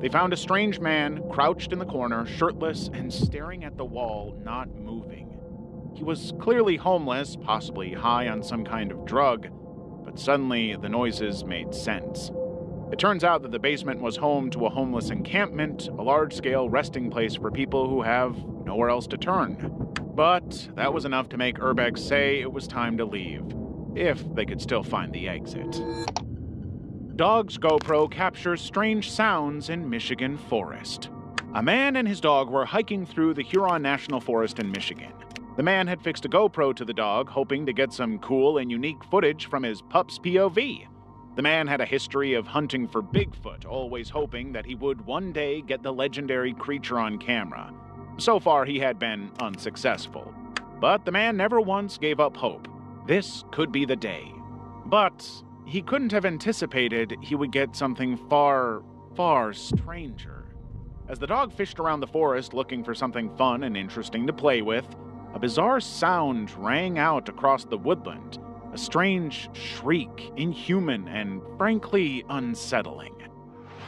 They found a strange man crouched in the corner, shirtless and staring at the wall, not moving. He was clearly homeless, possibly high on some kind of drug, but suddenly the noises made sense. It turns out that the basement was home to a homeless encampment, a large-scale resting place for people who have nowhere else to turn. But that was enough to make Urbex say it was time to leave, if they could still find the exit. Dog's GoPro captures strange sounds in Michigan forest. A man and his dog were hiking through the Huron National Forest in Michigan. The man had fixed a GoPro to the dog, hoping to get some cool and unique footage from his pup's POV. The man had a history of hunting for Bigfoot, always hoping that he would one day get the legendary creature on camera. So far, he had been unsuccessful. But the man never once gave up hope. This could be the day. But he couldn't have anticipated he would get something far, far stranger. As the dog fished around the forest looking for something fun and interesting to play with, a bizarre sound rang out across the woodland. A strange shriek, inhuman and frankly unsettling.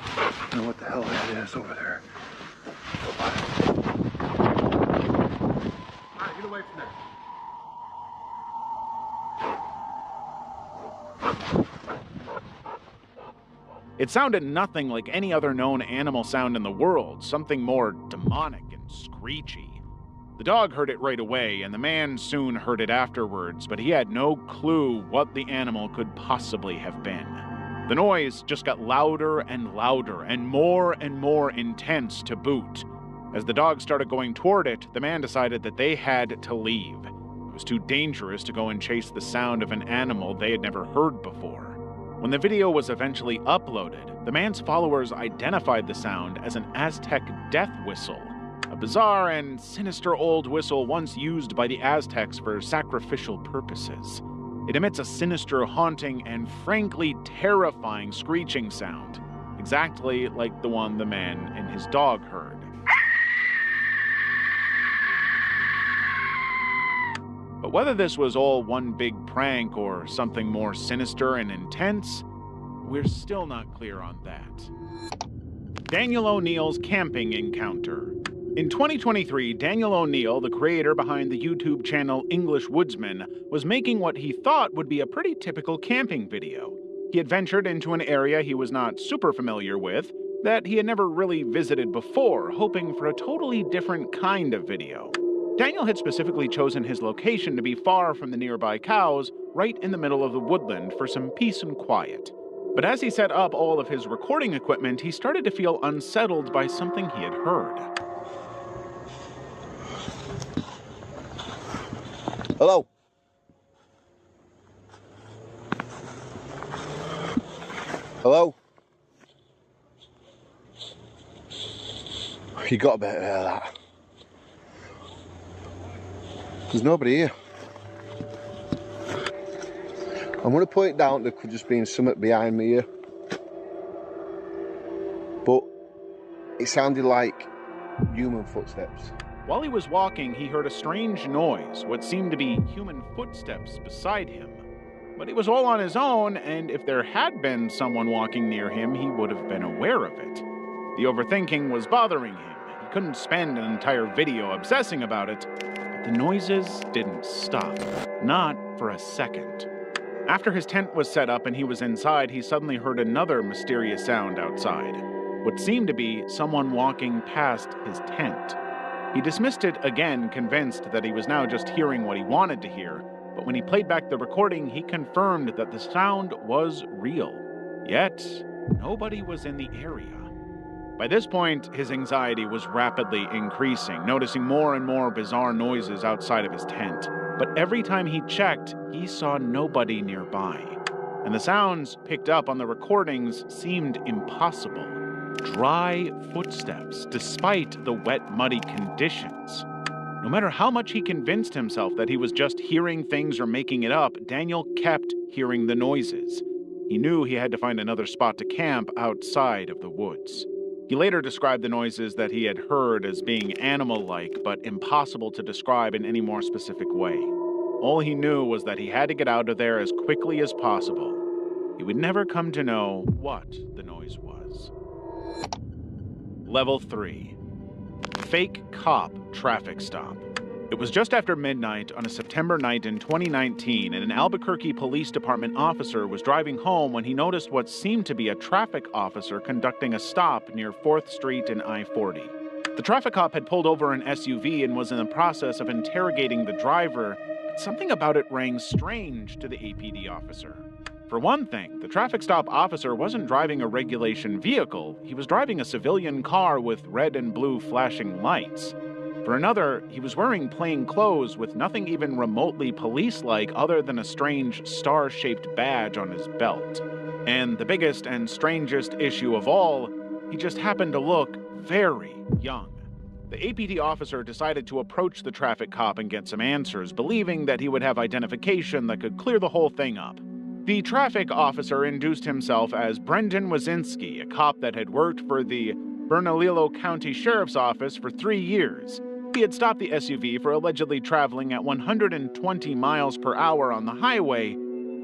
I don't know what the hell that is over there. Alright, get away from there. It sounded nothing like any other known animal sound in the world, something more demonic and screechy. The dog heard it right away, and the man soon heard it afterwards, but he had no clue what the animal could possibly have been. The noise just got louder and louder, and more intense to boot. As the dog started going toward it, the man decided that they had to leave. It was too dangerous to go and chase the sound of an animal they had never heard before. When the video was eventually uploaded, the man's followers identified the sound as an Aztec death whistle, a bizarre and sinister old whistle once used by the Aztecs for sacrificial purposes. It emits a sinister, haunting, and frankly terrifying screeching sound, exactly like the one the man and his dog heard. But whether this was all one big prank or something more sinister and intense, we're still not clear on that. Daniel O'Neill's camping encounter. In 2023, Daniel O'Neill, the creator behind the YouTube channel English Woodsman, was making what he thought would be a pretty typical camping video. He had ventured into an area he was not super familiar with, that he had never really visited before, hoping for a totally different kind of video. Daniel had specifically chosen his location to be far from the nearby cows, right in the middle of the woodland for some peace and quiet. But as he set up all of his recording equipment, he started to feel unsettled by something he had heard. Hello? Hello? You got a bit of that. There's nobody here. I'm going to point down there could just be something behind me here. But it sounded like human footsteps. While he was walking, he heard a strange noise, what seemed to be human footsteps beside him. But it was all on his own, and if there had been someone walking near him, he would have been aware of it. The overthinking was bothering him. He couldn't spend an entire video obsessing about it. The noises didn't stop, not for a second. After his tent was set up and he was inside, he suddenly heard another mysterious sound outside, what seemed to be someone walking past his tent. He dismissed it again, convinced that he was now just hearing what he wanted to hear, but when he played back the recording, he confirmed that the sound was real. Yet, nobody was in the area. By this point, his anxiety was rapidly increasing, noticing more and more bizarre noises outside of his tent. But every time he checked, he saw nobody nearby. And the sounds picked up on the recordings seemed impossible. Dry footsteps, despite the wet, muddy conditions. No matter how much he convinced himself that he was just hearing things or making it up, Daniel kept hearing the noises. He knew he had to find another spot to camp outside of the woods. He later described the noises that he had heard as being animal-like, but impossible to describe in any more specific way. All he knew was that he had to get out of there as quickly as possible. He would never come to know what the noise was. Level 3. Fake cop traffic stop. It was just after midnight on a September night in 2019, and an Albuquerque Police Department officer was driving home when he noticed what seemed to be a traffic officer conducting a stop near 4th Street and I-40. The traffic cop had pulled over an SUV and was in the process of interrogating the driver, but something about it rang strange to the APD officer. For one thing, the traffic stop officer wasn't driving a regulation vehicle, he was driving a civilian car with red and blue flashing lights. For another, he was wearing plain clothes with nothing even remotely police-like other than a strange star-shaped badge on his belt. And the biggest and strangest issue of all, he just happened to look very young. The APD officer decided to approach the traffic cop and get some answers, believing that he would have identification that could clear the whole thing up. The traffic officer introduced himself as Brendan Wazinski, a cop that had worked for the Bernalillo County Sheriff's Office for 3 years. He had stopped the SUV for allegedly traveling at 120 miles per hour on the highway,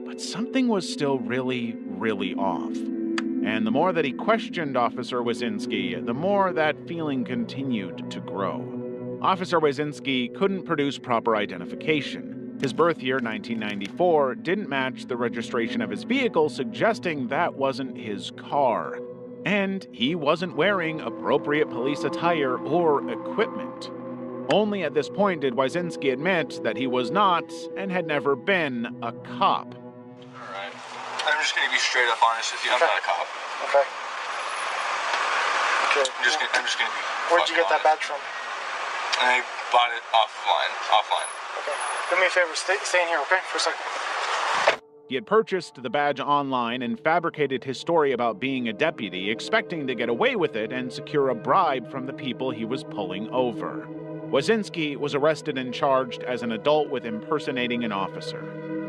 but something was still really, really off. And the more that he questioned Officer Wazinski, the more that feeling continued to grow. Officer Wazinski couldn't produce proper identification. His birth year, 1994, didn't match the registration of his vehicle, suggesting that wasn't his car. And he wasn't wearing appropriate police attire or equipment. Only at this point did Wazinski admit that he was not, and had never been, a cop. Alright. I'm just gonna be straight up honest with you, I'm not a cop. Okay. Okay. I'm just gonna be Where'd you get that badge from? I bought it offline. Okay. Do me a favor, stay in here, okay? For a second. He had purchased the badge online and fabricated his story about being a deputy, expecting to get away with it and secure a bribe from the people he was pulling over. Wazinski was arrested and charged as an adult with impersonating an officer.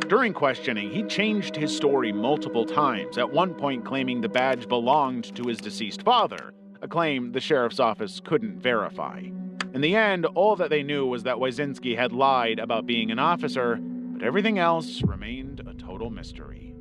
During questioning, he changed his story multiple times, at one point claiming the badge belonged to his deceased father, a claim the sheriff's office couldn't verify. In the end, all that they knew was that Wazinski had lied about being an officer, but everything else remained a total mystery.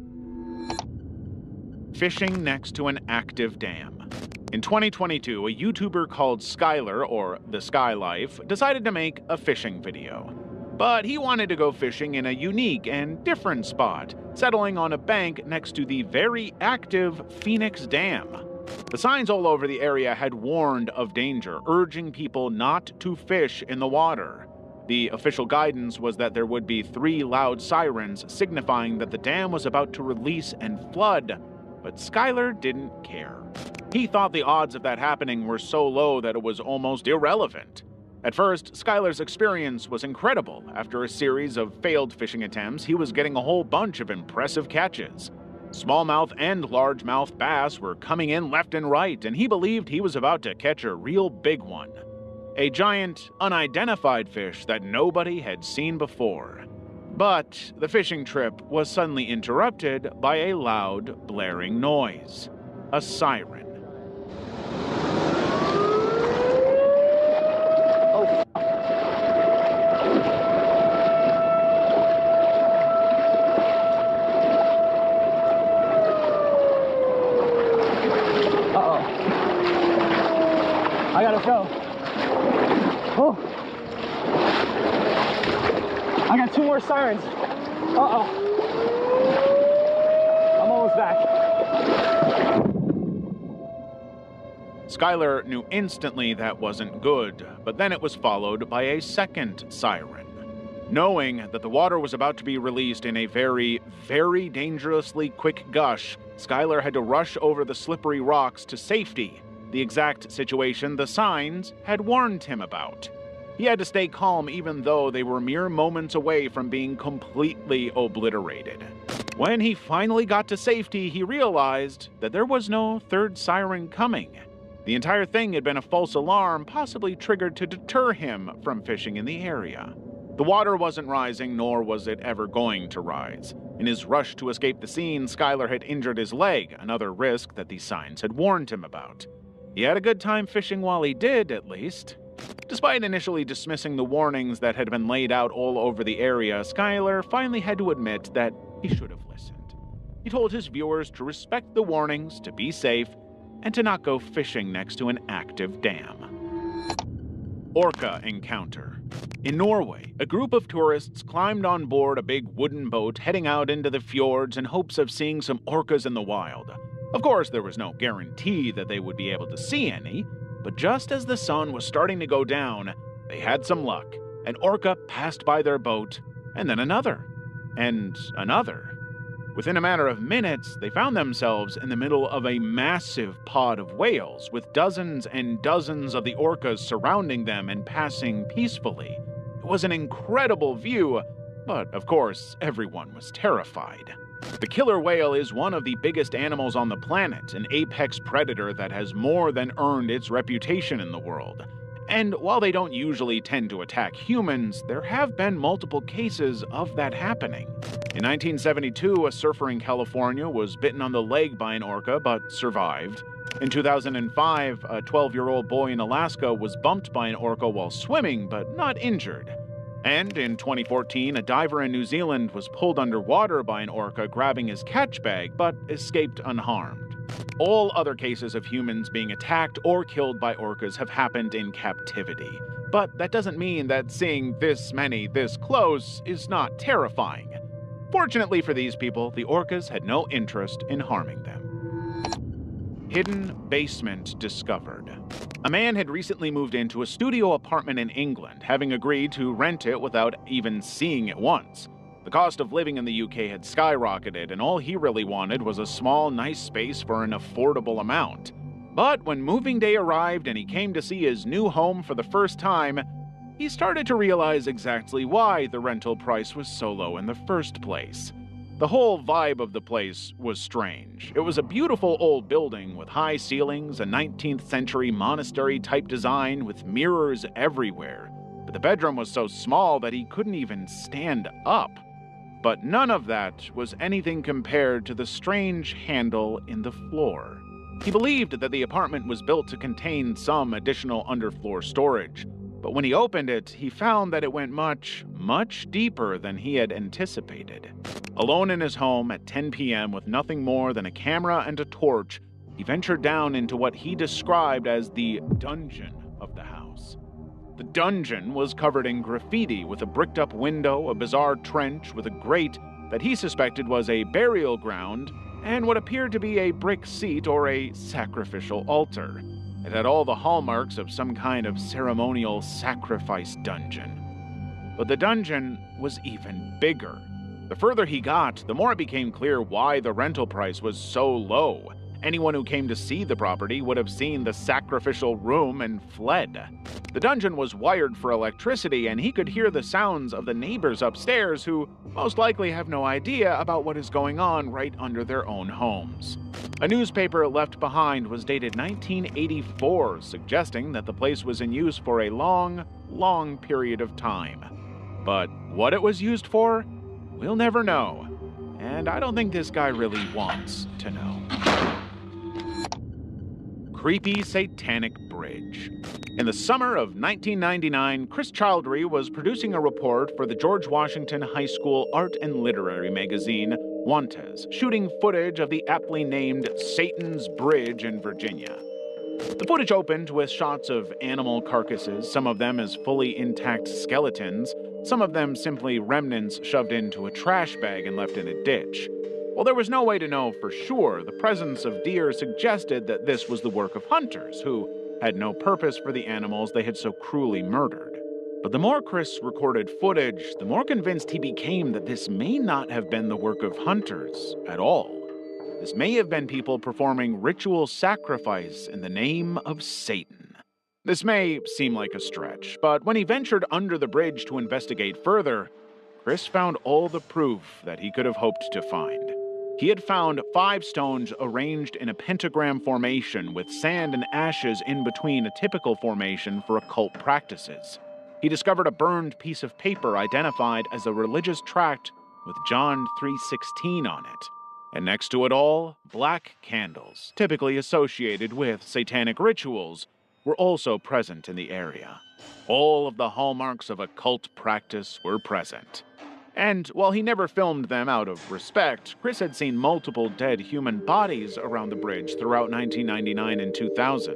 Fishing next to an active dam. In 2022, a YouTuber called Skylar, or The Sky Life, decided to make a fishing video. But he wanted to go fishing in a unique and different spot, settling on a bank next to the very active Phoenix Dam. The signs all over the area had warned of danger, urging people not to fish in the water. The official guidance was that there would be 3 loud sirens signifying that the dam was about to release and flood, but Skylar didn't care. He thought the odds of that happening were so low that it was almost irrelevant. At first, Skylar's experience was incredible. After a series of failed fishing attempts, he was getting a whole bunch of impressive catches. Smallmouth and largemouth bass were coming in left and right, and he believed he was about to catch a real big one. A giant, unidentified fish that nobody had seen before. But the fishing trip was suddenly interrupted by a loud, blaring noise. A siren. I gotta go. Oh. I got 2 more sirens. Uh-oh. I'm almost back. Skylar knew instantly that wasn't good, but then it was followed by a second siren. Knowing that the water was about to be released in a very, very dangerously quick gush, Skylar had to rush over the slippery rocks to safety, the exact situation the signs had warned him about. He had to stay calm even though they were mere moments away from being completely obliterated. When he finally got to safety, he realized that there was no third siren coming. The entire thing had been a false alarm, possibly triggered to deter him from fishing in the area. The water wasn't rising, nor was it ever going to rise. In his rush to escape the scene, Skylar had injured his leg, another risk that these signs had warned him about. He had a good time fishing while he did, at least. Despite initially dismissing the warnings that had been laid out all over the area, Skylar finally had to admit that he should have listened. He told his viewers to respect the warnings, to be safe, and to not go fishing next to an active dam. Orca encounter. In Norway, a group of tourists climbed on board a big wooden boat heading out into the fjords in hopes of seeing some orcas in the wild. Of course, there was no guarantee that they would be able to see any, but just as the sun was starting to go down, they had some luck. An orca passed by their boat, and then another, and another. Within a matter of minutes, they found themselves in the middle of a massive pod of whales, with dozens and dozens of the orcas surrounding them and passing peacefully. It was an incredible view, but of course, everyone was terrified. The killer whale is one of the biggest animals on the planet, an apex predator that has more than earned its reputation in the world. And while they don't usually tend to attack humans, there have been multiple cases of that happening. In 1972, a surfer in California was bitten on the leg by an orca but survived. In 2005, a 12-year-old boy in Alaska was bumped by an orca while swimming but not injured. And in 2014, a diver in New Zealand was pulled underwater by an orca grabbing his catch bag but escaped unharmed. All other cases of humans being attacked or killed by orcas have happened in captivity. But that doesn't mean that seeing this many this close is not terrifying. Fortunately for these people, the orcas had no interest in harming them. Hidden basement discovered. A man had recently moved into a studio apartment in England, having agreed to rent it without even seeing it once. The cost of living in the UK had skyrocketed, and all he really wanted was a small, nice space for an affordable amount. But when moving day arrived and he came to see his new home for the first time, he started to realize exactly why the rental price was so low in the first place. The whole vibe of the place was strange. It was a beautiful old building with high ceilings, a 19th century monastery-type design with mirrors everywhere. But the bedroom was so small that he couldn't even stand up. But none of that was anything compared to the strange handle in the floor. He believed that the apartment was built to contain some additional underfloor storage, but when he opened it, he found that it went much, much deeper than he had anticipated. Alone in his home at 10 p.m. with nothing more than a camera and a torch, he ventured down into what he described as the dungeon of the house. The dungeon was covered in graffiti with a bricked-up window, a bizarre trench with a grate that he suspected was a burial ground, and what appeared to be a brick seat or a sacrificial altar. It had all the hallmarks of some kind of ceremonial sacrifice dungeon. But the dungeon was even bigger. The further he got, the more it became clear why the rental price was so low. Anyone who came to see the property would have seen the sacrificial room and fled. The dungeon was wired for electricity, and he could hear the sounds of the neighbors upstairs who most likely have no idea about what is going on right under their own homes. A newspaper left behind was dated 1984, suggesting that the place was in use for a long, long period of time. But what it was used for, we'll never know. And I don't think this guy really wants to know. Creepy satanic bridge. In the summer of 1999, Chris Childrey was producing a report for the George Washington High School art and literary magazine, Wantes, shooting footage of the aptly named Satan's Bridge in Virginia. The footage opened with shots of animal carcasses, some of them as fully intact skeletons, some of them simply remnants shoved into a trash bag and left in a ditch. While there was no way to know for sure, the presence of deer suggested that this was the work of hunters, who had no purpose for the animals they had so cruelly murdered. But the more Chris recorded footage, the more convinced he became that this may not have been the work of hunters at all. This may have been people performing ritual sacrifice in the name of Satan. This may seem like a stretch, but when he ventured under the bridge to investigate further, Chris found all the proof that he could have hoped to find. He had found 5 stones arranged in a pentagram formation with sand and ashes in between, a typical formation for occult practices. He discovered a burned piece of paper identified as a religious tract with John 3:16 on it. And next to it all, black candles, typically associated with satanic rituals, were also present in the area. All of the hallmarks of occult practice were present. And while he never filmed them out of respect, Chris had seen multiple dead human bodies around the bridge throughout 1999 and 2000.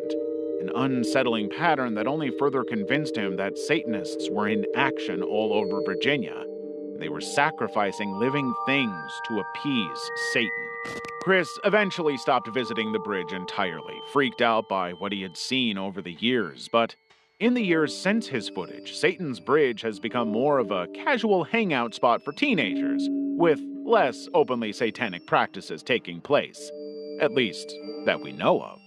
An unsettling pattern that only further convinced him that Satanists were in action all over Virginia. They were sacrificing living things to appease Satan. Chris eventually stopped visiting the bridge entirely, freaked out by what he had seen over the years, but in the years since his footage, Satan's Bridge has become more of a casual hangout spot for teenagers, with less openly satanic practices taking place. At least, that we know of.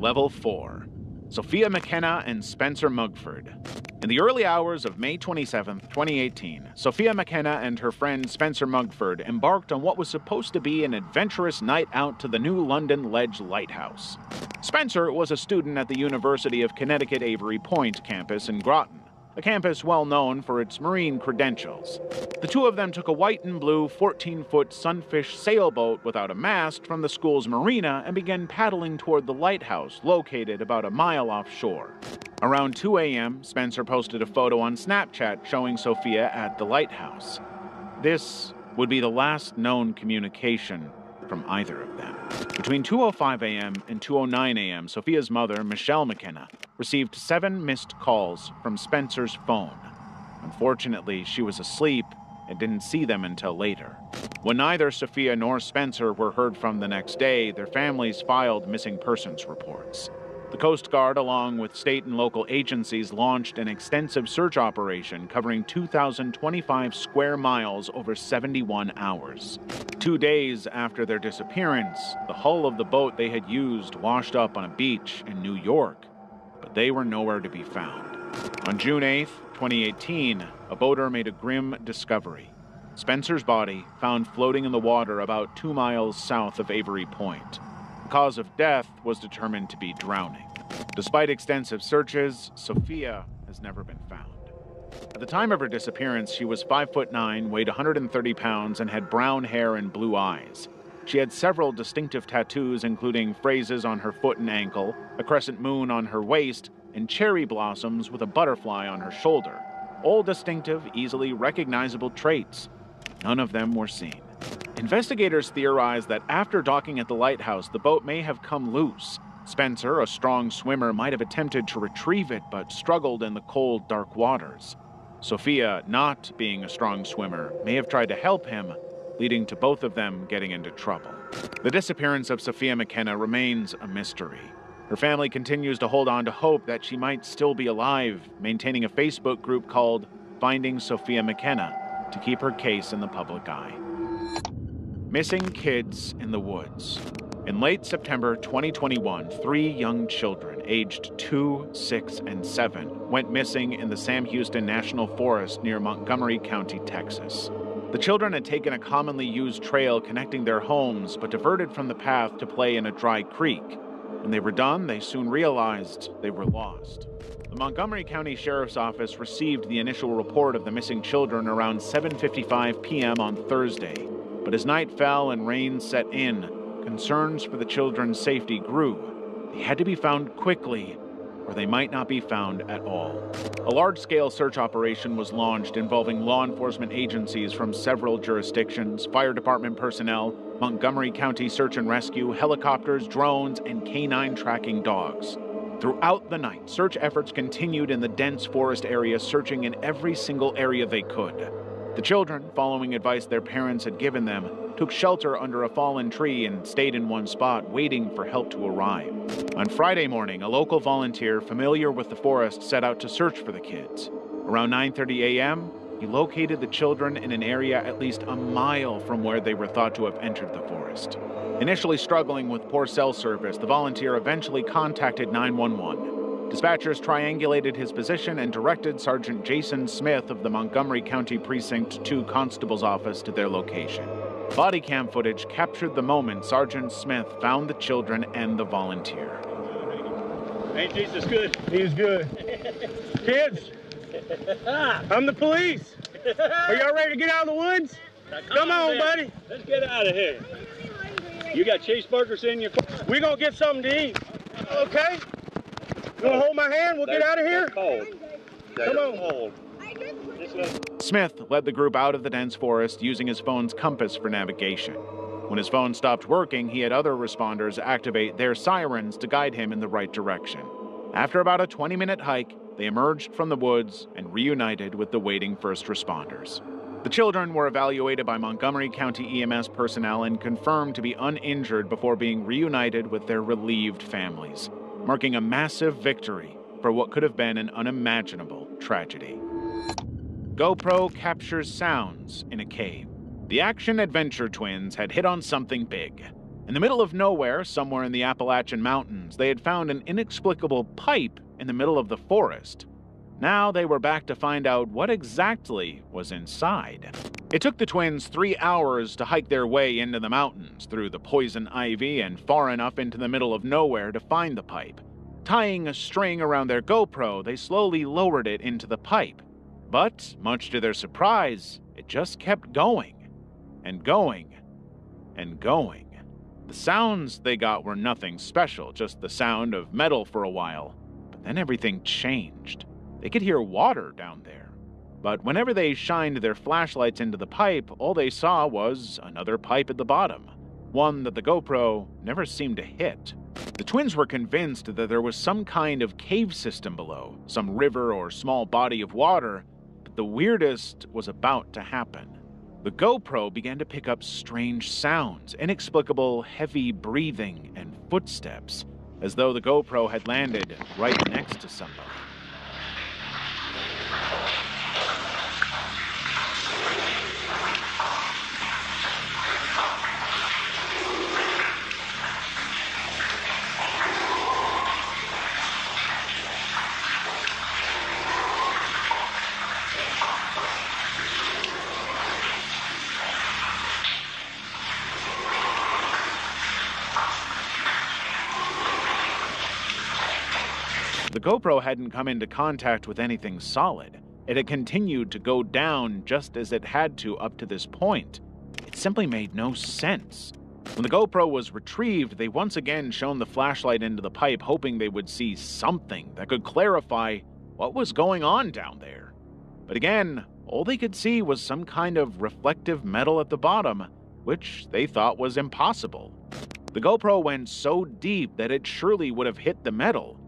Level 4. Sophia McKenna and Spencer Mugford. In the early hours of May 27, 2018, Sophia McKenna and her friend Spencer Mugford embarked on what was supposed to be an adventurous night out to the new London Ledge Lighthouse. Spencer was a student at the University of Connecticut Avery Point campus in Groton, a campus well known for its marine credentials. The two of them took a white and blue 14-foot sunfish sailboat without a mast from the school's marina and began paddling toward the lighthouse located about a mile offshore. Around 2 a.m., Spencer posted a photo on Snapchat showing Sophia at the lighthouse. This would be the last known communication from either of them. Between 2:05 a.m. and 2:09 a.m., Sophia's mother, Michelle McKenna, received 7 missed calls from Spencer's phone. Unfortunately, she was asleep and didn't see them until later. When neither Sophia nor Spencer were heard from the next day, their families filed missing persons reports. The Coast Guard, along with state and local agencies, launched an extensive search operation covering 2,025 square miles over 71 hours. 2 days after their disappearance, the hull of the boat they had used washed up on a beach in New York, but they were nowhere to be found. On June 8, 2018, a boater made a grim discovery. Spencer's body found floating in the water about 2 miles south of Avery Point. The cause of death was determined to be drowning. Despite extensive searches, Sophia has never been found. At the time of her disappearance, she was 5'9", weighed 130 pounds, and had brown hair and blue eyes. She had several distinctive tattoos, including phrases on her foot and ankle, a crescent moon on her waist, and cherry blossoms with a butterfly on her shoulder. All distinctive, easily recognizable traits. None of them were seen. Investigators theorize that after docking at the lighthouse, the boat may have come loose. Spencer, a strong swimmer, might have attempted to retrieve it, but struggled in the cold, dark waters. Sophia, not being a strong swimmer, may have tried to help him, leading to both of them getting into trouble. The disappearance of Sophia McKenna remains a mystery. Her family continues to hold on to hope that she might still be alive, maintaining a Facebook group called Finding Sophia McKenna to keep her case in the public eye. Missing kids in the woods. In late September 2021, 3 young children aged 2, 6, and 7 went missing in the Sam Houston National Forest near Montgomery County, Texas. The children had taken a commonly used trail connecting their homes, but diverted from the path to play in a dry creek. When they were done, they soon realized they were lost. The Montgomery County Sheriff's Office received the initial report of the missing children around 7:55 p.m. on Thursday, but as night fell and rain set in, concerns for the children's safety grew. They had to be found quickly, or they might not be found at all. A large-scale search operation was launched involving law enforcement agencies from several jurisdictions, fire department personnel, Montgomery County Search and Rescue, helicopters, drones, and canine tracking dogs. Throughout the night, search efforts continued in the dense forest area, searching in every single area they could. The children, following advice their parents had given them, took shelter under a fallen tree and stayed in one spot, waiting for help to arrive. On Friday morning, a local volunteer familiar with the forest set out to search for the kids. Around 9:30 a.m., he located the children in an area at least a mile from where they were thought to have entered the forest. Initially struggling with poor cell service, the volunteer eventually contacted 911. Dispatchers triangulated his position and directed Sergeant Jason Smith of the Montgomery County Precinct 2 Constable's office to their location. Body cam footage captured the moment Sergeant Smith found the children and the volunteer. Ain't Jesus good? He's good. Kids, I'm the police. Are y'all ready to get out of the woods? Come on, buddy. Let's get out of here. You got cheeseburgers in your car? We're going to get something to eat. Okay? You want to hold my hand? We'll get out of here? Cold. Come on. Cold. Smith led the group out of the dense forest using his phone's compass for navigation. When his phone stopped working, he had other responders activate their sirens to guide him in the right direction. After about a 20-minute hike, they emerged from the woods and reunited with the waiting first responders. The children were evaluated by Montgomery County EMS personnel and confirmed to be uninjured before being reunited with their relieved families, marking a massive victory for what could have been an unimaginable tragedy. GoPro captures sounds in a cave. The action-adventure twins had hit on something big. In the middle of nowhere, somewhere in the Appalachian Mountains, they had found an inexplicable pipe in the middle of the forest. Now they were back to find out what exactly was inside. It took the twins 3 hours to hike their way into the mountains, through the poison ivy and far enough into the middle of nowhere to find the pipe. Tying a string around their GoPro, they slowly lowered it into the pipe. But, much to their surprise, it just kept going, and going, and going. The sounds they got were nothing special, just the sound of metal for a while. But then everything changed. They could hear water down there. But whenever they shined their flashlights into the pipe, all they saw was another pipe at the bottom, one that the GoPro never seemed to hit. The twins were convinced that there was some kind of cave system below, some river or small body of water, but the weirdest was about to happen. The GoPro began to pick up strange sounds, inexplicable heavy breathing and footsteps, as though the GoPro had landed right next to somebody. The GoPro hadn't come into contact with anything solid. It had continued to go down just as it had to up to this point. It simply made no sense. When the GoPro was retrieved, they once again shone the flashlight into the pipe, hoping they would see something that could clarify what was going on down there. But again, all they could see was some kind of reflective metal at the bottom, which they thought was impossible. The GoPro went so deep that it surely would have hit the metal.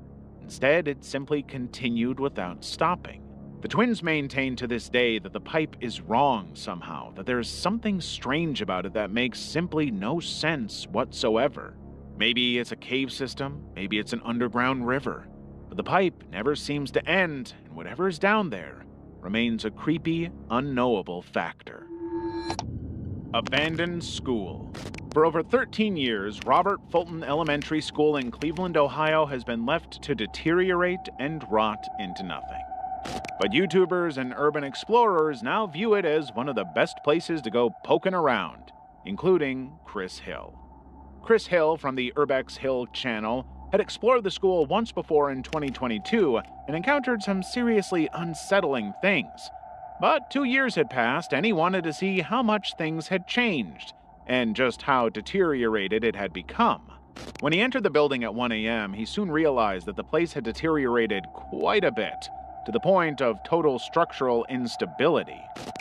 Instead, it simply continued without stopping. The twins maintain to this day that the pipe is wrong somehow, that there's something strange about it that makes simply no sense whatsoever. Maybe it's a cave system, maybe it's an underground river, but the pipe never seems to end, and whatever is down there remains a creepy, unknowable factor. Abandoned school. For over 13 years, Robert Fulton Elementary School in Cleveland, Ohio has been left to deteriorate and rot into nothing. But YouTubers and urban explorers now view it as one of the best places to go poking around, including Chris Hill. Chris Hill from the Urbex Hill channel had explored the school once before in 2022 and encountered some seriously unsettling things. But 2 years had passed and he wanted to see how much things had changed and just how deteriorated it had become. When he entered the building at 1 a.m., he soon realized that the place had deteriorated quite a bit, to the point of total structural instability.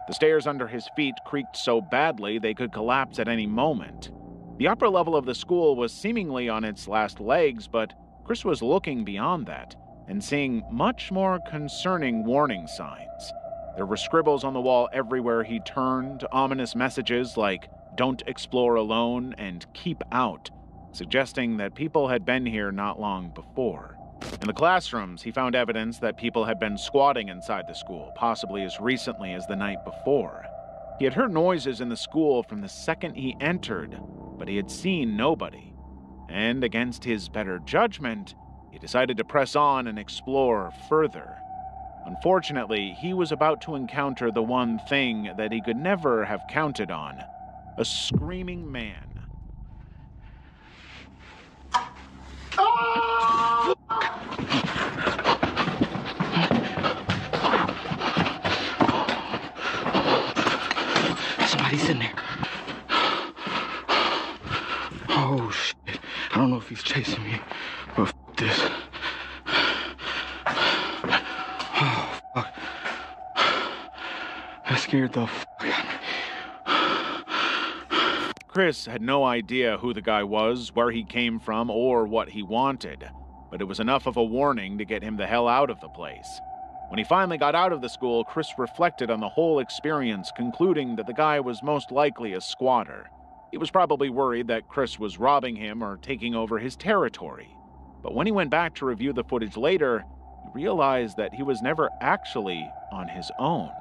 The stairs under his feet creaked so badly they could collapse at any moment. The upper level of the school was seemingly on its last legs, but Chris was looking beyond that and seeing much more concerning warning signs. There were scribbles on the wall everywhere he turned, ominous messages like "Don't explore alone" and "Keep out," suggesting that people had been here not long before. In the classrooms, he found evidence that people had been squatting inside the school, possibly as recently as the night before. He had heard noises in the school from the second he entered, but he had seen nobody. And against his better judgment, he decided to press on and explore further. Unfortunately, he was about to encounter the one thing that he could never have counted on: a screaming man. Somebody's in there. Oh, shit. I don't know if he's chasing me, but f*** this. Oh, fuck. That's scared the fuck out of me. Chris had no idea who the guy was, where he came from, or what he wanted, but it was enough of a warning to get him the hell out of the place. When he finally got out of the school, Chris reflected on the whole experience, concluding that the guy was most likely a squatter. He was probably worried that Chris was robbing him or taking over his territory. But when he went back to review the footage later, he realized that he was never actually on his own.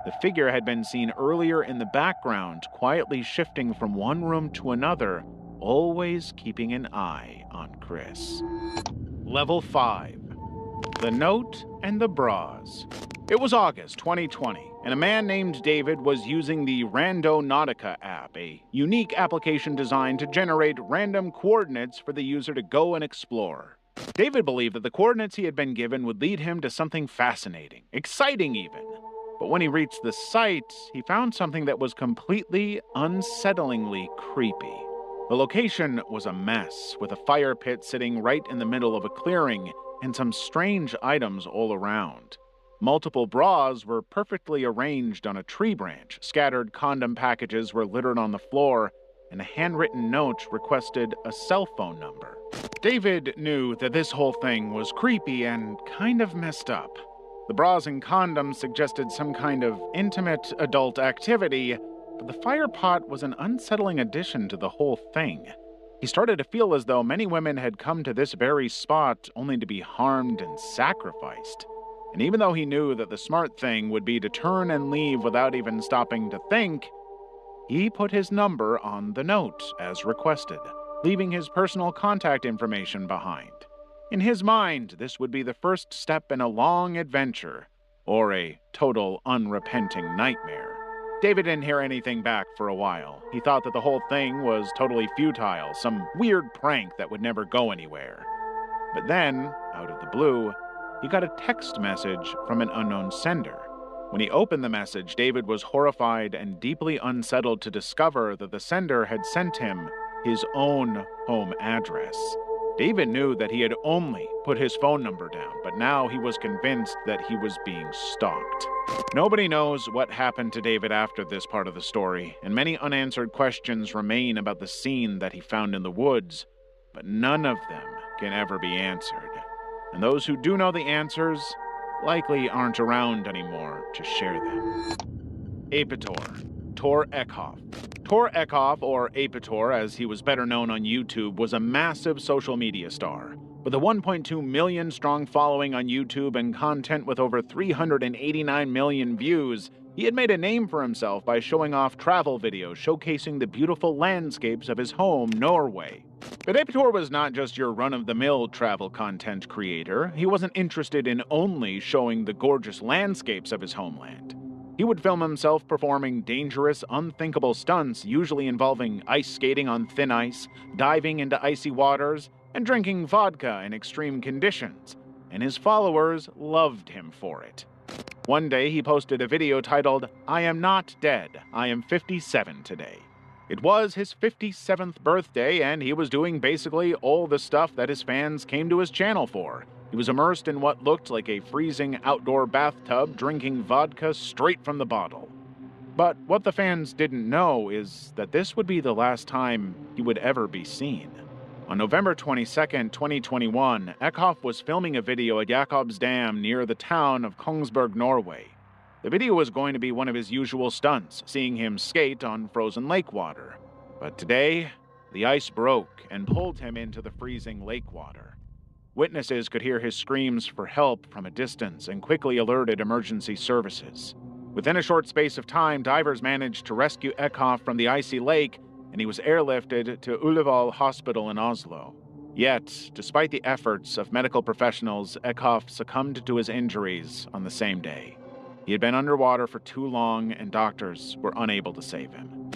The figure had been seen earlier in the background, quietly shifting from one room to another, always keeping an eye on Chris. Level 5. The Note and the Bras. It was August 2020, and a man named David was using the Randonautica app, a unique application designed to generate random coordinates for the user to go and explore. David believed that the coordinates he had been given would lead him to something fascinating, exciting even. But when he reached the site, he found something that was completely, unsettlingly creepy. The location was a mess, with a fire pit sitting right in the middle of a clearing, and some strange items all around. Multiple bras were perfectly arranged on a tree branch, scattered condom packages were littered on the floor, and a handwritten note requested a cell phone number. David knew that this whole thing was creepy and kind of messed up. The bras and condoms suggested some kind of intimate adult activity, but the fire pot was an unsettling addition to the whole thing. He started to feel as though many women had come to this very spot only to be harmed and sacrificed. And even though he knew that the smart thing would be to turn and leave without even stopping to think, he put his number on the note as requested, leaving his personal contact information behind. In his mind, this would be the first step in a long adventure, or a total unrepenting nightmare. David didn't hear anything back for a while. He thought that the whole thing was totally futile, some weird prank that would never go anywhere. But then, out of the blue, he got a text message from an unknown sender. When he opened the message, David was horrified and deeply unsettled to discover that the sender had sent him his own home address. David knew that he had only put his phone number down, but now he was convinced that he was being stalked. Nobody knows what happened to David after this part of the story, and many unanswered questions remain about the scene that he found in the woods, but none of them can ever be answered. And those who do know the answers likely aren't around anymore to share them. Apitor, Tor Eckhoff. Tor Eckhoff, or Apitor as he was better known on YouTube, was a massive social media star. With a 1.2 million strong following on YouTube and content with over 389 million views, he had made a name for himself by showing off travel videos showcasing the beautiful landscapes of his home, Norway. But Apitor was not just your run-of-the-mill travel content creator. He wasn't interested in only showing the gorgeous landscapes of his homeland. He would film himself performing dangerous, unthinkable stunts, usually involving ice skating on thin ice, diving into icy waters, and drinking vodka in extreme conditions, and his followers loved him for it. One day, he posted a video titled, "I am not dead, I am 57 today." It was his 57th birthday, and he was doing basically all the stuff that his fans came to his channel for. He was immersed in what looked like a freezing outdoor bathtub, drinking vodka straight from the bottle. But what the fans didn't know is that this would be the last time he would ever be seen. On November 22nd, 2021, Eckhoff was filming a video at Jakobs Dam near the town of Kongsberg, Norway. The video was going to be one of his usual stunts, seeing him skate on frozen lake water. But today, the ice broke and pulled him into the freezing lake water. Witnesses could hear his screams for help from a distance and quickly alerted emergency services. Within a short space of time, divers managed to rescue Eckhoff from the icy lake, and he was airlifted to Ullevål Hospital in Oslo. Yet, despite the efforts of medical professionals, Eckhoff succumbed to his injuries on the same day. He had been underwater for too long, and doctors were unable to save him.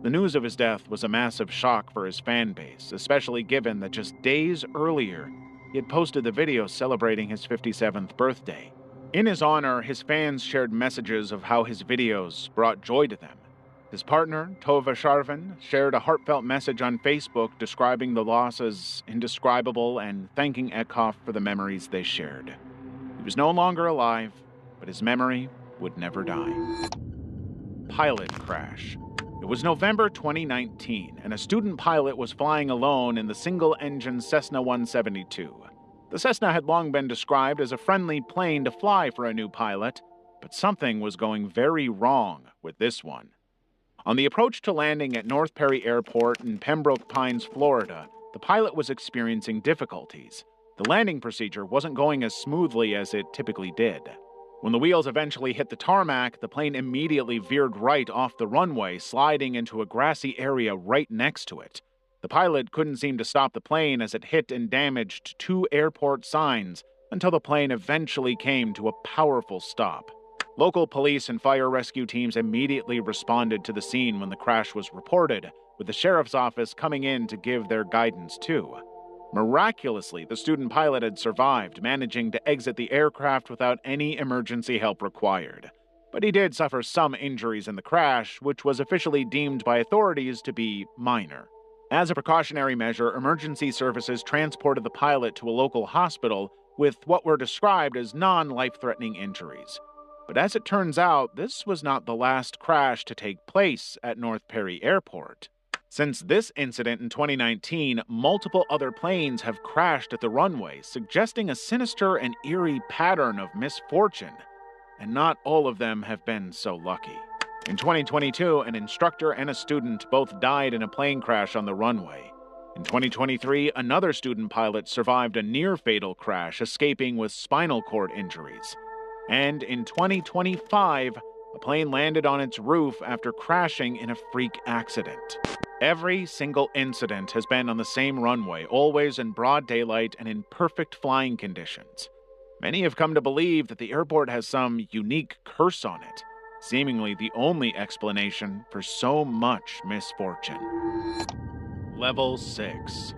The news of his death was a massive shock for his fan base, especially given that just days earlier, he had posted the video celebrating his 57th birthday. In his honor, his fans shared messages of how his videos brought joy to them. His partner, Tove Sharven, shared a heartfelt message on Facebook describing the loss as indescribable and thanking Eckhoff for the memories they shared. He was no longer alive, but his memory would never die. pilot crash. It was November 2019, and a student pilot was flying alone in the single-engine Cessna 172. The Cessna had long been described as a friendly plane to fly for a new pilot, but something was going very wrong with this one. On the approach to landing at North Perry Airport in Pembroke Pines, Florida, the pilot was experiencing difficulties. The landing procedure wasn't going as smoothly as it typically did. When the wheels eventually hit the tarmac, the plane immediately veered right off the runway, sliding into a grassy area right next to it. The pilot couldn't seem to stop the plane as it hit and damaged 2 airport signs until the plane eventually came to a powerful stop. Local police and fire rescue teams immediately responded to the scene when the crash was reported, with the sheriff's office coming in to give their guidance too. Miraculously, the student pilot had survived, managing to exit the aircraft without any emergency help required. But he did suffer some injuries in the crash, which was officially deemed by authorities to be minor. As a precautionary measure, emergency services transported the pilot to a local hospital with what were described as non-life-threatening injuries. But as it turns out, this was not the last crash to take place at North Perry Airport. Since this incident in 2019, multiple other planes have crashed at the runway, suggesting a sinister and eerie pattern of misfortune. And not all of them have been so lucky. In 2022, an instructor and a student both died in a plane crash on the runway. In 2023, another student pilot survived a near-fatal crash, escaping with spinal cord injuries. And in 2025, a plane landed on its roof after crashing in a freak accident. Every single incident has been on the same runway, always in broad daylight and in perfect flying conditions. Many have come to believe that the airport has some unique curse on it, seemingly the only explanation for so much misfortune. Level 6.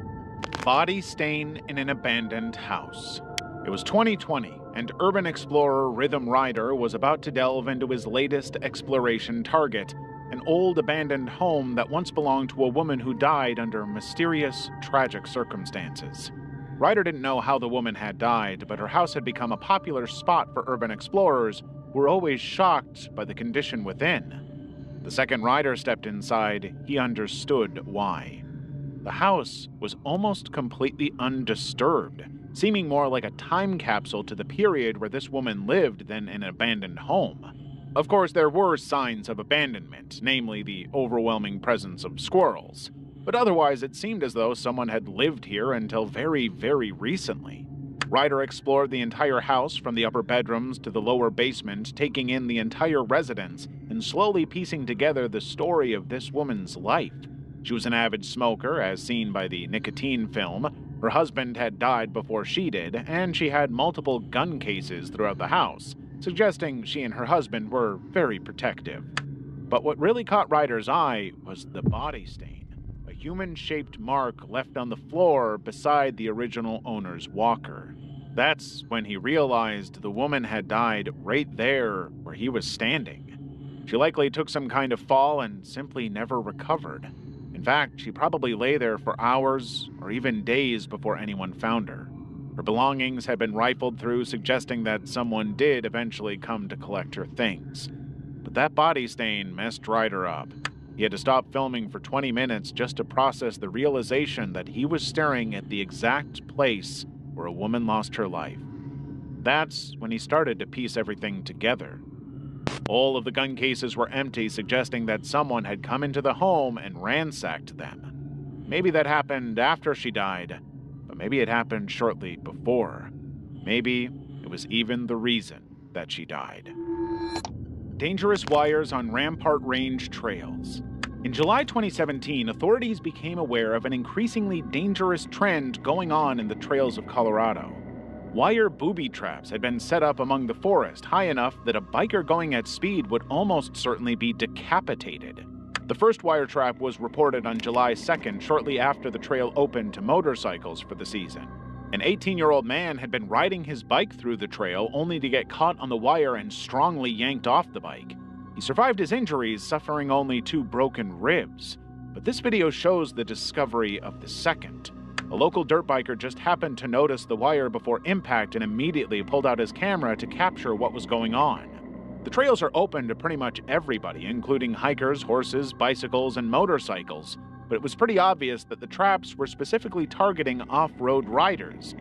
Body stain in an abandoned house. It was 2020, and urban explorer Rhythm Rider was about to delve into his latest exploration target, an old abandoned home that once belonged to a woman who died under mysterious, tragic circumstances. Ryder didn't know how the woman had died, but her house had become a popular spot for urban explorers who were always shocked by the condition within. The second Ryder stepped inside, he understood why. The house was almost completely undisturbed, seeming more like a time capsule to the period where this woman lived than an abandoned home. Of course, there were signs of abandonment, namely the overwhelming presence of squirrels. But otherwise, it seemed as though someone had lived here until very, very recently. Ryder explored the entire house from the upper bedrooms to the lower basement, taking in the entire residence and slowly piecing together the story of this woman's life. She was an avid smoker, as seen by the nicotine film. Her husband had died before she did, and she had multiple gun cases throughout the house, suggesting she and her husband were very protective. But what really caught Ryder's eye was the body stain, a human-shaped mark left on the floor beside the original owner's walker. That's when he realized the woman had died right there where he was standing. She likely took some kind of fall and simply never recovered. In fact, she probably lay there for hours or even days before anyone found her. Her belongings had been rifled through, suggesting that someone did eventually come to collect her things. But that body stain messed Ryder up. He had to stop filming for 20 minutes just to process the realization that he was staring at the exact place where a woman lost her life. That's when he started to piece everything together. All of the gun cases were empty, suggesting that someone had come into the home and ransacked them. Maybe that happened after she died, but maybe it happened shortly before. Maybe it was even the reason that she died. Dangerous wires on Rampart Range trails. In July 2017, authorities became aware of an increasingly dangerous trend going on in the trails of Colorado. Wire booby traps had been set up among the forest high enough that a biker going at speed would almost certainly be decapitated. The first wire trap was reported on July 2nd, shortly after the trail opened to motorcycles for the season. An 18-year-old man had been riding his bike through the trail only to get caught on the wire and strongly yanked off the bike. He survived his injuries, suffering only 2 broken ribs. But this video shows the discovery of the second. A local dirt biker just happened to notice the wire before impact and immediately pulled out his camera to capture what was going on. The trails are open to pretty much everybody, including hikers, horses, bicycles, and motorcycles, but it was pretty obvious that the traps were specifically targeting off-road riders.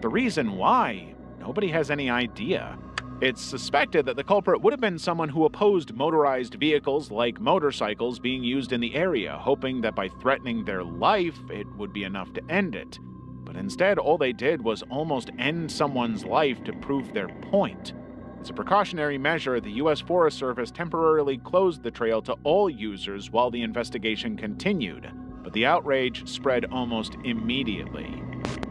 The reason why, nobody has any idea. It's suspected that the culprit would have been someone who opposed motorized vehicles like motorcycles being used in the area, hoping that by threatening their life, it would be enough to end it. But instead, all they did was almost end someone's life to prove their point. As a precautionary measure, the U.S. Forest Service temporarily closed the trail to all users while the investigation continued, but the outrage spread almost immediately.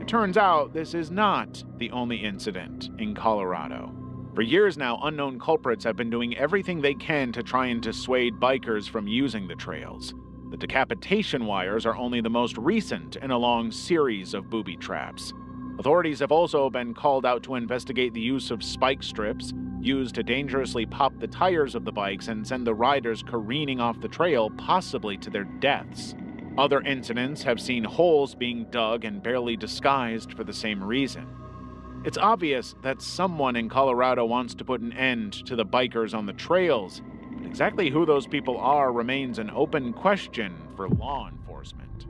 It turns out this is not the only incident in Colorado. For years now, unknown culprits have been doing everything they can to try and dissuade bikers from using the trails. The decapitation wires are only the most recent in a long series of booby traps. Authorities have also been called out to investigate the use of spike strips, used to dangerously pop the tires of the bikes and send the riders careening off the trail, possibly to their deaths. Other incidents have seen holes being dug and barely disguised for the same reason. It's obvious that someone in Colorado wants to put an end to the bikers on the trails, but exactly who those people are remains an open question for law enforcement.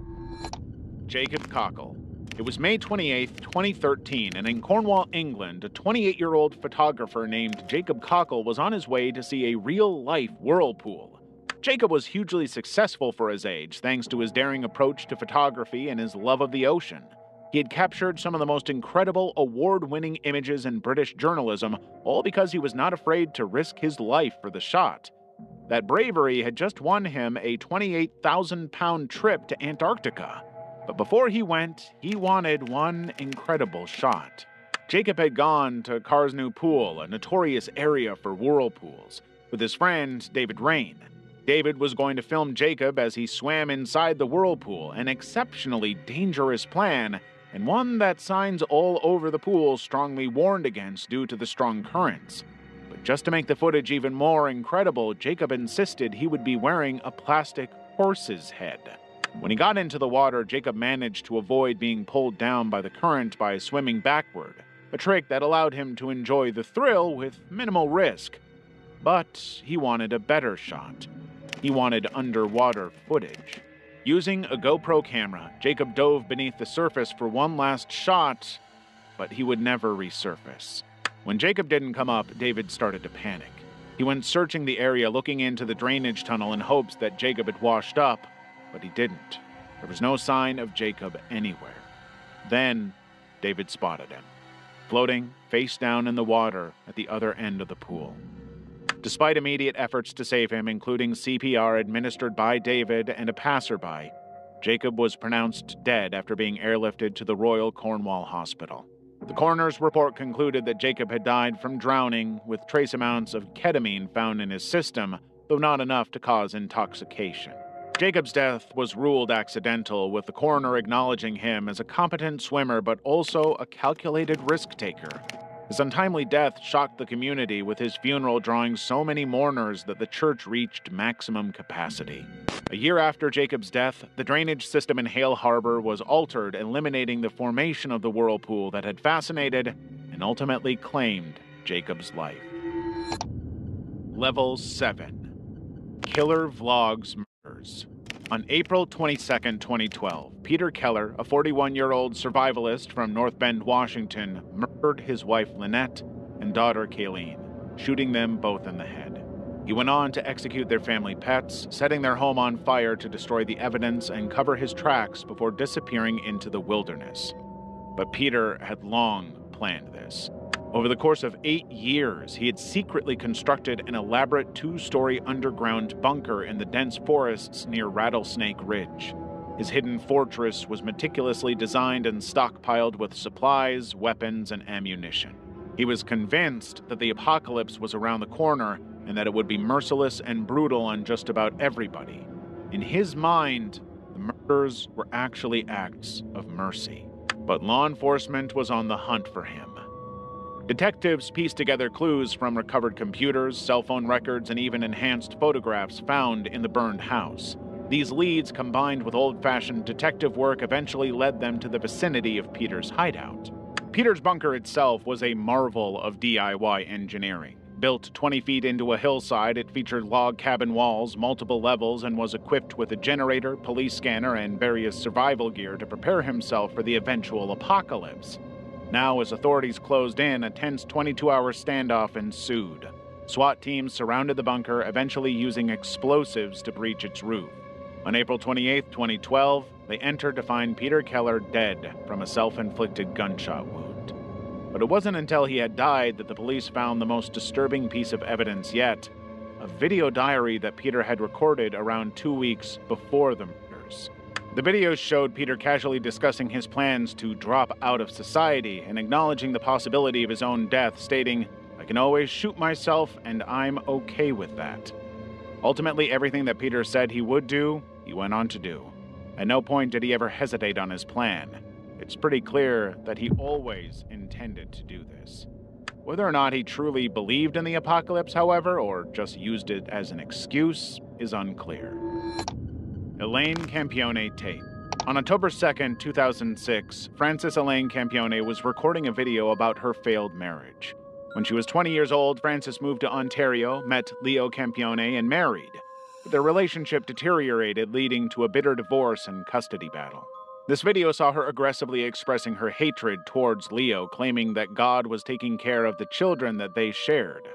Jacob Cockle. It was May 28, 2013, and in Cornwall, England, a 28-year-old photographer named Jacob Cockle was on his way to see a real-life whirlpool. Jacob was hugely successful for his age, thanks to his daring approach to photography and his love of the ocean. He had captured some of the most incredible award-winning images in British journalism, all because he was not afraid to risk his life for the shot. That bravery had just won him a 28,000-pound trip to Antarctica. But before he went, he wanted one incredible shot. Jacob had gone to Carsnew Pool, a notorious area for whirlpools, with his friend David Rain. David was going to film Jacob as he swam inside the whirlpool, an exceptionally dangerous plan, and one that signs all over the pool strongly warned against due to the strong currents. But just to make the footage even more incredible, Jacob insisted he would be wearing a plastic horse's head. When he got into the water, Jacob managed to avoid being pulled down by the current by swimming backward, a trick that allowed him to enjoy the thrill with minimal risk. But he wanted a better shot. He wanted underwater footage. Using a GoPro camera, Jacob dove beneath the surface for one last shot, but he would never resurface. When Jacob didn't come up, David started to panic. He went searching the area, looking into the drainage tunnel in hopes that Jacob had washed up, but he didn't. There was no sign of Jacob anywhere. Then, David spotted him, floating face down in the water at the other end of the pool. Despite immediate efforts to save him, including CPR administered by David and a passerby, Jacob was pronounced dead after being airlifted to the Royal Cornwall Hospital. The coroner's report concluded that Jacob had died from drowning, with trace amounts of ketamine found in his system, though not enough to cause intoxication. Jacob's death was ruled accidental, with the coroner acknowledging him as a competent swimmer but also a calculated risk-taker. His untimely death shocked the community, with his funeral drawing so many mourners that the church reached maximum capacity. A year after Jacob's death, the drainage system in Hale Harbor was altered, eliminating the formation of the whirlpool that had fascinated and ultimately claimed Jacob's life. Level 7. Killer Vlogs Murders. On April 22, 2012, Peter Keller, a 41-year-old survivalist from North Bend, Washington, murdered his wife Lynette and daughter Kayleen, shooting them both in the head. He went on to execute their family pets, setting their home on fire to destroy the evidence and cover his tracks before disappearing into the wilderness. But Peter had long planned this. Over the course of 8 years, he had secretly constructed an elaborate 2-story underground bunker in the dense forests near Rattlesnake Ridge. His hidden fortress was meticulously designed and stockpiled with supplies, weapons, and ammunition. He was convinced that the apocalypse was around the corner and that it would be merciless and brutal on just about everybody. In his mind, the murders were actually acts of mercy. But law enforcement was on the hunt for him. Detectives pieced together clues from recovered computers, cell phone records, and even enhanced photographs found in the burned house. These leads, combined with old-fashioned detective work, eventually led them to the vicinity of Peter's hideout. Peter's bunker itself was a marvel of DIY engineering. built 20 feet into a hillside, it featured log cabin walls, multiple levels, and was equipped with a generator, police scanner, and various survival gear to prepare himself for the eventual apocalypse. Now, as authorities closed in, a tense 22-hour standoff ensued. SWAT teams surrounded the bunker, eventually using explosives to breach its roof. On April 28, 2012, they entered to find Peter Keller dead from a self-inflicted gunshot wound. But it wasn't until he had died that the police found the most disturbing piece of evidence yet, a video diary that Peter had recorded around 2 weeks before the murders. The videos showed Peter casually discussing his plans to drop out of society and acknowledging the possibility of his own death, stating, "I can always shoot myself, and I'm okay with that." Ultimately, everything that Peter said he would do, he went on to do. At no point did he ever hesitate on his plan. It's pretty clear that he always intended to do this. Whether or not he truly believed in the apocalypse, however, or just used it as an excuse, is unclear. Elaine Campione tape. On October 2nd, 2006, Frances Elaine Campione was recording a video about her failed marriage. When she was 20 years old, Frances moved to Ontario, met Leo Campione, and married. But their relationship deteriorated, leading to a bitter divorce and custody battle. This video saw her aggressively expressing her hatred towards Leo, claiming that God was taking care of the children that they shared.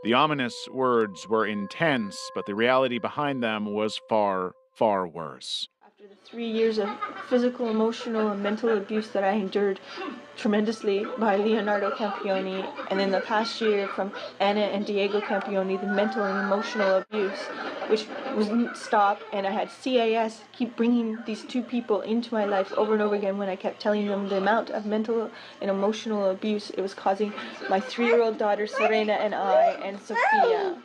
The ominous words were intense, but the reality behind them was far, far worse. After the 3 years of physical, emotional, and mental abuse that I endured tremendously by Leonardo Campione, and in the past year from Anna and Diego Campione, the mental and emotional abuse, which wouldn't stop, and I had CAS keep bringing these two people into my life over and over again when I kept telling them the amount of mental and emotional abuse it was causing my 3-year-old daughter Serena and I and Sophia.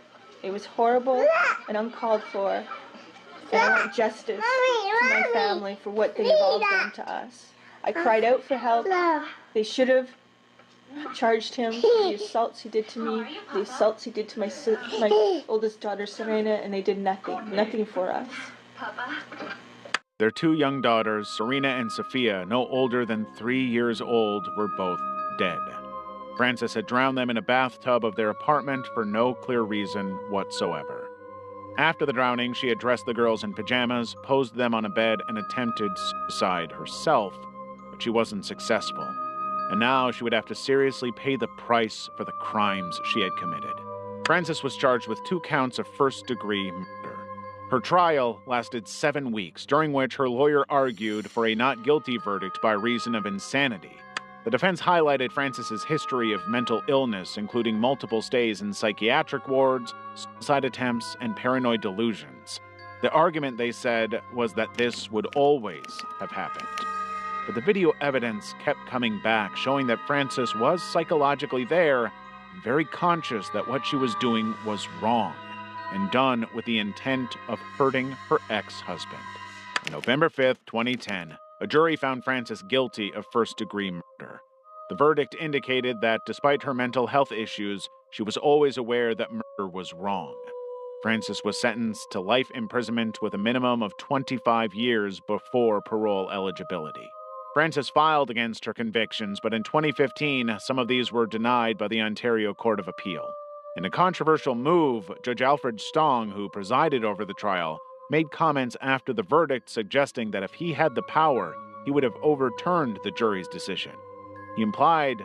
It was horrible and uncalled for. And I want justice to my family for what they've all done to us. I cried out for help. They should have charged him for the assaults he did to me, the assaults he did to my oldest daughter Serena, and they did nothing for us. Their 2 young daughters, Serena and Sophia, no older than 3 years old, were both dead. Frances had drowned them in a bathtub of their apartment for no clear reason whatsoever. After the drowning, she had dressed the girls in pajamas, posed them on a bed, and attempted suicide herself, but she wasn't successful. And now she would have to seriously pay the price for the crimes she had committed. Frances was charged with 2 counts of first-degree murder. Her trial lasted 7 weeks, during which her lawyer argued for a not guilty verdict by reason of insanity. The defense highlighted Frances's history of mental illness, including multiple stays in psychiatric wards, suicide attempts, and paranoid delusions. The argument, they said, was that this would always have happened. But the video evidence kept coming back, showing that Frances was psychologically there, very conscious that what she was doing was wrong, and done with the intent of hurting her ex-husband. On November 5th, 2010, a jury found Frances guilty of first-degree murder. The verdict indicated that despite her mental health issues, she was always aware that murder was wrong. Frances was sentenced to life imprisonment with a minimum of 25 years before parole eligibility. Frances filed against her convictions, but in 2015, some of these were denied by the Ontario Court of Appeal. In a controversial move, Judge Alfred Stong, who presided over the trial, made comments after the verdict suggesting that if he had the power, he would have overturned the jury's decision. He implied